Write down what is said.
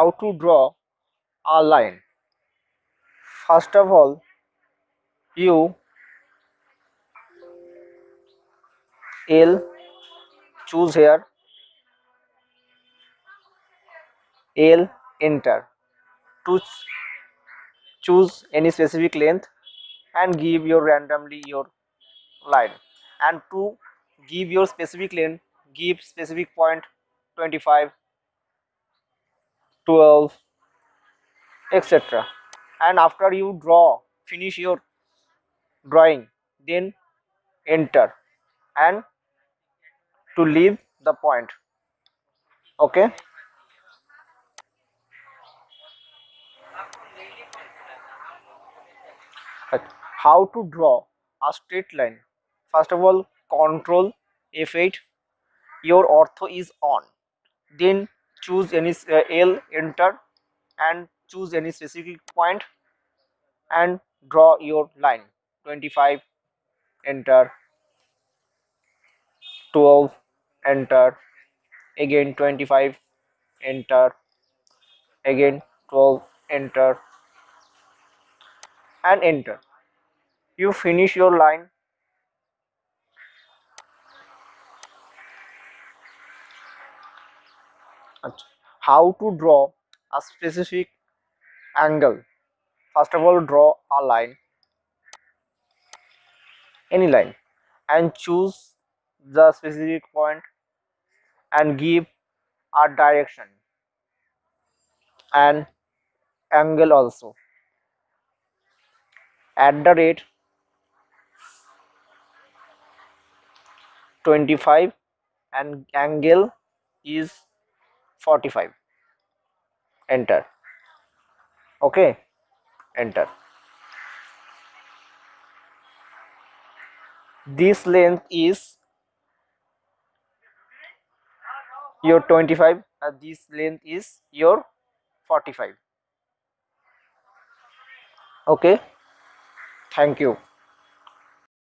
how to draw a line. First of all, you L choose here, L enter to choose any specific length and give your randomly your line, and to give your specific length give specific point 25, 12, etc. And after you draw finish your drawing, then enter and to leave the point. Okay. How to draw a straight line. First of all, control F8, your ortho is on, then choose any L enter and choose any specific point and draw your line. 25 enter, 12 enter, again 25 enter, again 12 enter and enter. You finish your line. How to draw a specific angle. First of all, draw a line, any line, and choose the specific point and give a direction and angle also. At the rate 25 and angle is 45. Enter. Okay, enter. This length is your 25 and this length is your 45. Okay, thank you.